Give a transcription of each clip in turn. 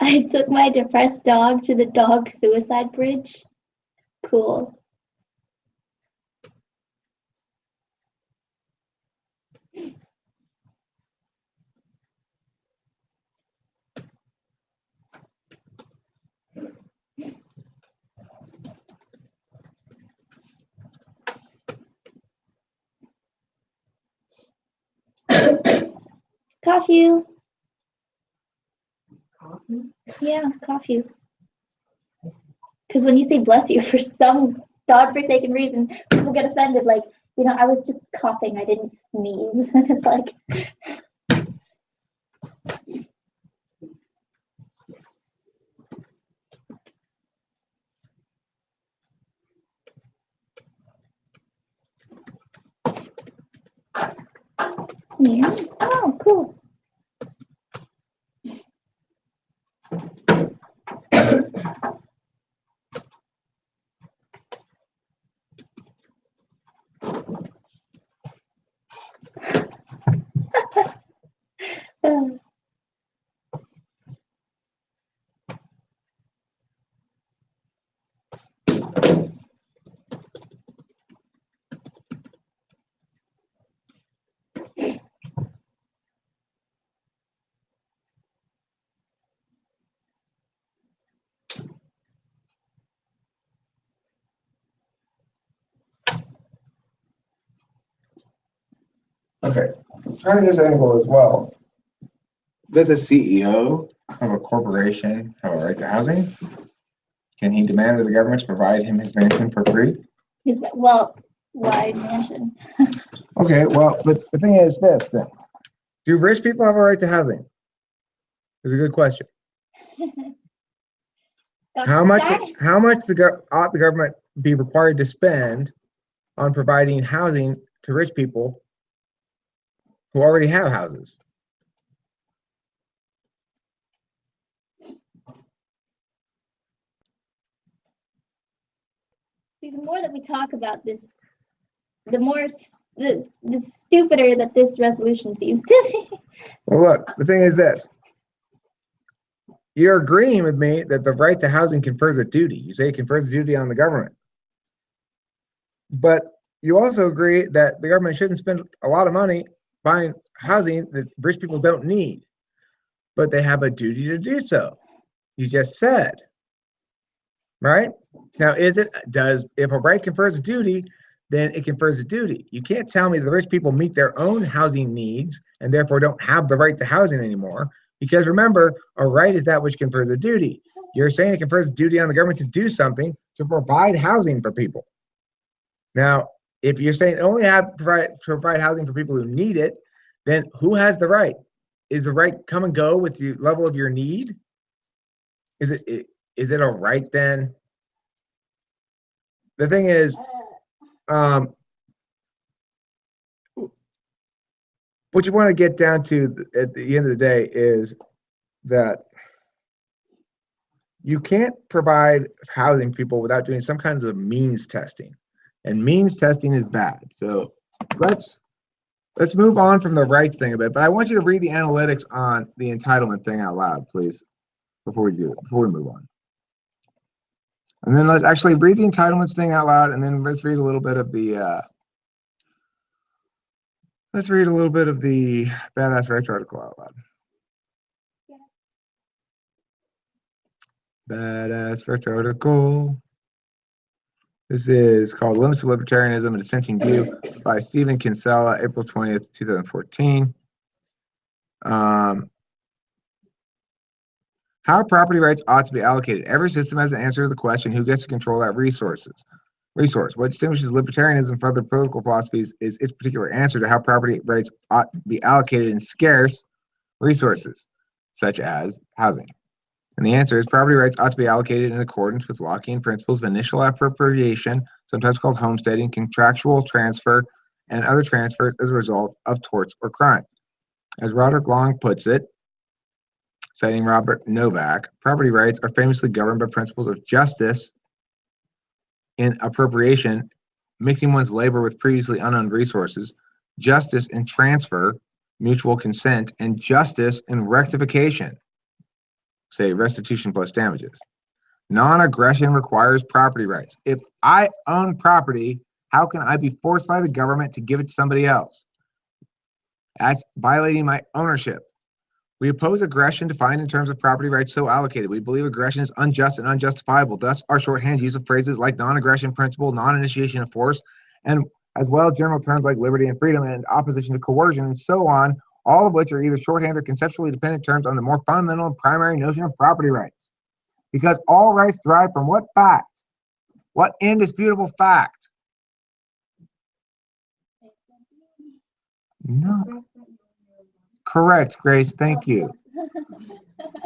I took my depressed dog to the dog suicide bridge. Cool. Coffee. Coffee? Yeah, coffee. Because when you say bless you, for some godforsaken reason, people get offended. Like, I was just coughing. I didn't sneeze. It's like, yeah. Oh, cool. Okay, trying this angle as well. Does a CEO of a corporation have a right to housing? Can he demand of the government to provide him his mansion for free? Wide mansion. Okay, well, but the thing is this then. Do rich people have a right to housing? It's a good question. How much ought the government be required to spend on providing housing to rich people who already have houses? See, the more that we talk about this, the more the stupider that this resolution seems to be. Well, look, the thing is this. You're agreeing with me that the right to housing confers a duty. You say it confers a duty on the government. But you also agree that the government shouldn't spend a lot of money buying housing that rich people don't need. But they have a duty to do so. You just said. Right? Now, if a right confers a duty, then it confers a duty. You can't tell me the rich people meet their own housing needs and therefore don't have the right to housing anymore. Because remember, a right is that which confers a duty. You're saying it confers a duty on the government to do something to provide housing for people. Now, if you're saying only provide housing for people who need it, then who has the right? Is the right come and go with the level of your need? Is it a right then? The thing is, what you want to get down to at the end of the day is that you can't provide housing for people without doing some kinds of means testing, and means testing is bad. So let's move on from the rights thing a bit, but I want you to read the analytics on the entitlement thing out loud, please, before we move on. And then let's actually read the entitlements thing out loud, and then let's read a little bit of the Badass Rights article out loud. Yeah. Badass Rights article. This is called Limits to Libertarianism, a Dissenting View by Stephen Kinsella, April 20th, 2014. How property rights ought to be allocated. Every system has an answer to the question, who gets to control that resource? What distinguishes libertarianism from other political philosophies is its particular answer to how property rights ought to be allocated in scarce resources, such as housing. And the answer is property rights ought to be allocated in accordance with Lockean principles of initial appropriation, sometimes called homesteading, contractual transfer, and other transfers as a result of torts or crimes. As Roderick Long puts it, citing Robert Novak, property rights are famously governed by principles of justice in appropriation, mixing one's labor with previously unowned resources, justice in transfer, mutual consent, and justice in rectification. say restitution plus damages. Non-aggression requires property rights. If I own property, how can I be forced by the government to give it to somebody else? That's violating my ownership. We oppose aggression defined in terms of property rights so allocated. We believe aggression is unjust and unjustifiable. Thus, our shorthand use of phrases like non-aggression principle, non-initiation of force, and as well as general terms like liberty and freedom and opposition to coercion and so on, all of which are either shorthand or conceptually dependent terms on the more fundamental and primary notion of property rights. Because all rights derive from what fact? What indisputable fact? No. Correct, Grace. Thank you.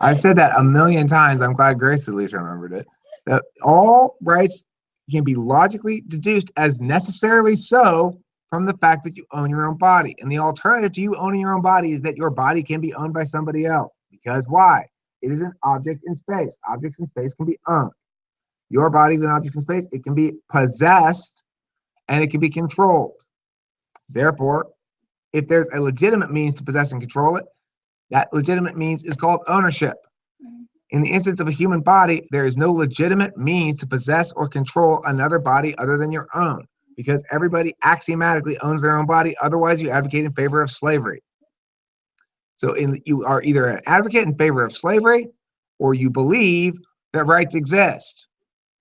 I've said that a million times. I'm glad Grace at least remembered it. That all rights can be logically deduced as necessarily so from the fact that you own your own body. And the alternative to you owning your own body is that your body can be owned by somebody else. Because why? It is an object in space. Objects in space can be owned. Your body is an object in space. It can be possessed and it can be controlled. Therefore, if there's a legitimate means to possess and control it, that legitimate means is called ownership. In the instance of a human body, there is no legitimate means to possess or control another body other than your own, because everybody axiomatically owns their own body. Otherwise, you advocate in favor of slavery. So you are either an advocate in favor of slavery or you believe that rights exist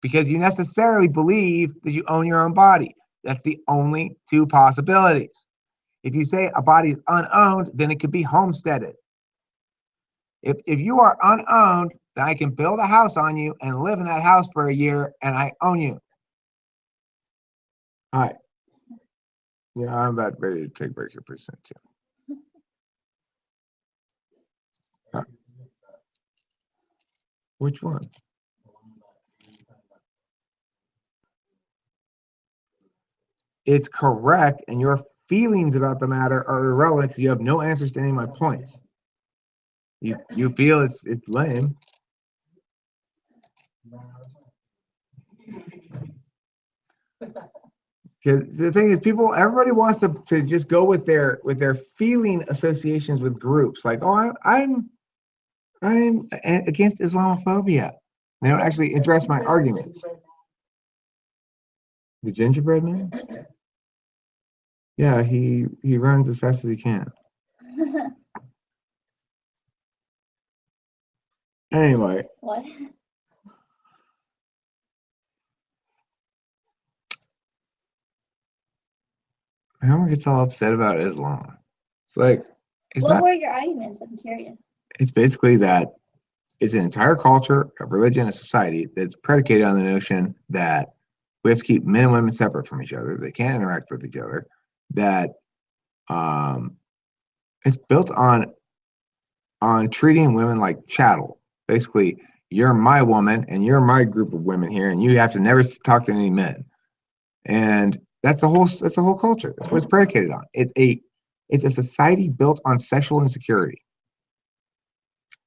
because you necessarily believe that you own your own body. That's the only two possibilities. If you say a body is unowned, then it could be homesteaded. If you are unowned, then I can build a house on you and live in that house for a year and I own you. All right. Yeah, I'm about ready to take a break here pretty soon too. Which one? It's correct, and your feelings about the matter are irrelevant because you have no answers to any of my points. You feel it's lame. Because the thing is, everybody wants to just go with their feeling associations with groups. Like, oh, I'm against Islamophobia. They don't actually address my arguments. The gingerbread man? Yeah, he runs as fast as he can. Anyway. What? Everyone gets all upset about Islam. It's like, what were your arguments? I'm curious. It's basically that it's an entire culture, a religion, a society that's predicated on the notion that we have to keep men and women separate from each other. They can't interact with each other. That it's built on treating women like chattel. Basically, you're my woman and you're my group of women here, and you have to never talk to any men. And that's the whole culture. That's what it's predicated on. It's a society built on sexual insecurity.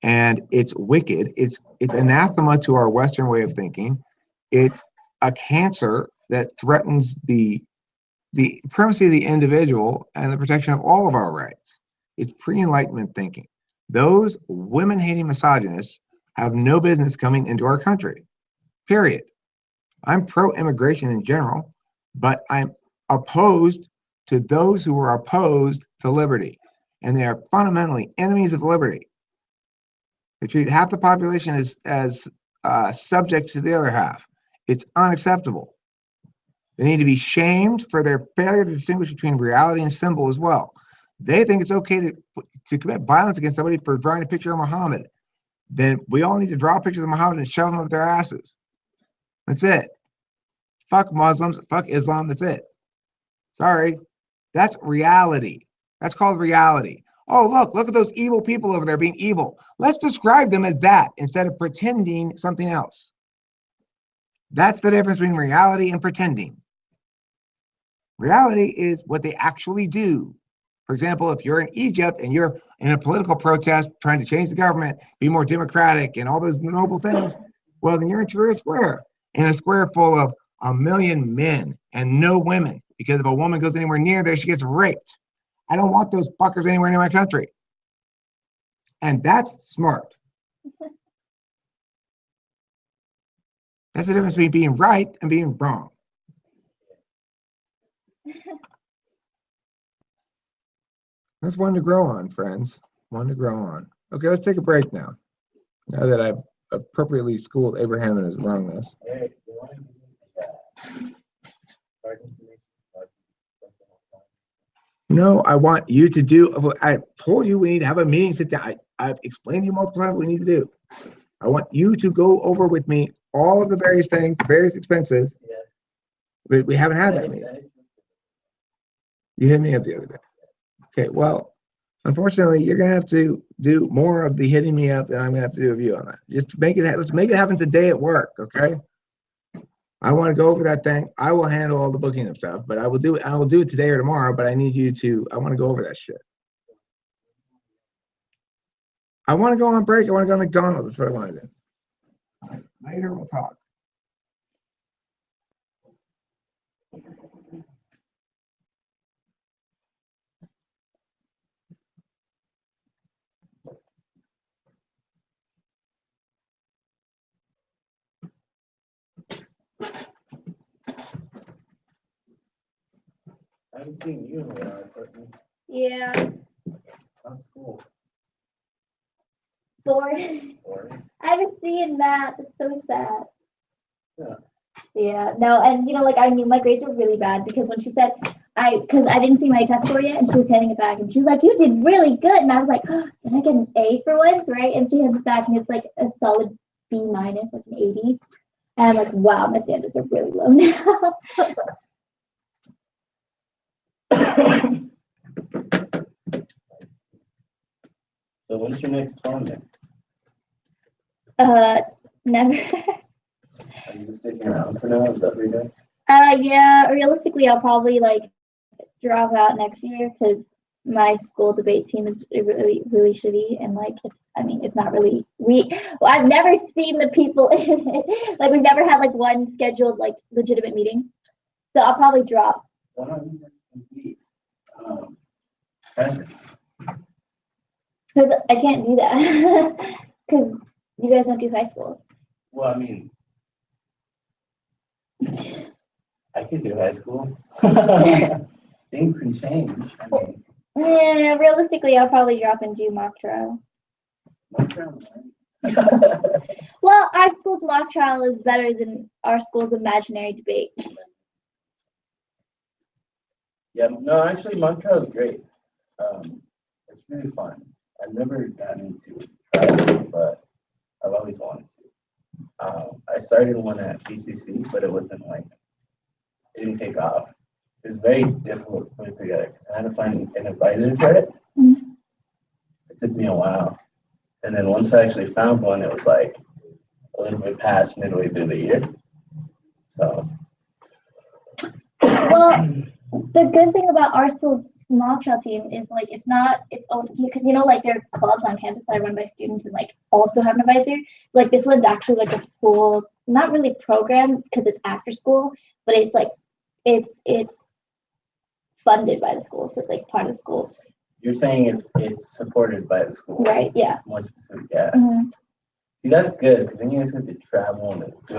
And it's wicked. It's anathema to our Western way of thinking. It's a cancer that threatens the primacy of the individual and the protection of all of our rights. It's pre-Enlightenment thinking. Those women-hating misogynists have no business coming into our country, period. I'm pro-immigration in general, but I'm opposed to those who are opposed to liberty, and they are fundamentally enemies of liberty. They treat half the population as subject to the other half. It's unacceptable. They need to be shamed for their failure to distinguish between reality and symbol as well. They think it's okay to commit violence against somebody for drawing a picture of Muhammad. Then we all need to draw pictures of Muhammad and shove them up their asses. That's it. Fuck Muslims, fuck Islam, that's it. Sorry. That's reality. That's called reality. Oh, look at those evil people over there being evil. Let's describe them as that instead of pretending something else. That's the difference between reality and pretending. Reality is what they actually do. For example, if you're in Egypt and you're in a political protest trying to change the government, be more democratic and all those noble things, well, then you're in Tahrir Square, in a square full of 1 million men and no women, because if a woman goes anywhere near there, she gets raped. I don't want those fuckers anywhere near my country. And that's smart. That's the difference between being right and being wrong. That's one to grow on, friends. One to grow on. Okay, let's take a break now. Now that I've appropriately schooled Abraham in his wrongness. No, I want you to do. I told you we need to have a meeting. Sit down. I've explained to you multiple times what we need to do. I want you to go over with me all of the various things, various expenses. Yeah. But we haven't had that meeting. You hit me up the other day. Okay, well, unfortunately, you're gonna have to do more of the hitting me up than I'm gonna have to do of you on that. Just make it. Let's make it happen today at work, okay? I want to go over that thing. I will handle all the booking and stuff, but I will do it. I will do it today or tomorrow. But I need you to. I want to go over that shit. I want to go on break. I want to go to McDonald's. That's what I want to do. All right, later we'll talk. I haven't seen you in a while, Courtney. Yeah. How's school? Boring. I was seeing Matt. It's so sad. Yeah. Yeah. No, and like I knew my grades were really bad because when she said because I didn't see my test score yet, and she was handing it back, and she was like, "You did really good," and I was like, "Oh, did I get an A for once, right?" And she hands it back, and it's like a solid B minus, like an 80, and I'm like, "Wow, my standards are really low now." So when's your next tournament? Never. Are you just sitting around for now? Is that what you're doing? Yeah. Realistically, I'll probably drop out next year because my school debate team is really, really shitty, and it's not really I've never seen the people in it. We've never had one scheduled legitimate meeting, so I'll probably drop. Why don't you just compete? Because I can't do that because you guys don't do high school. Well, I mean, I could do high school. Things can change. I mean, Yeah, realistically, I'll probably drop and do mock trial. mock trial. Well, our school's mock trial is better than our school's imaginary debate. Yeah, no, actually, mock trial is great. It's really fun. I've never gotten into trial, but I've always wanted to. I started one at BCC, but it wasn't it didn't take off. It was very difficult to put it together because I had to find an advisor for it. Mm-hmm. It took me a while. And then once I actually found one, it was a little bit past midway through the year. So. Well, the good thing about our school's mock trial team is it's not its own, because there are clubs on campus that are run by students and also have an advisor. This one's actually a school, not really program because it's after school, but it's it's funded by the school, so it's part of the school. You're saying it's supported by the school, right? Yeah. More specific, yeah. Mm-hmm. See, that's good because then you guys get to travel and do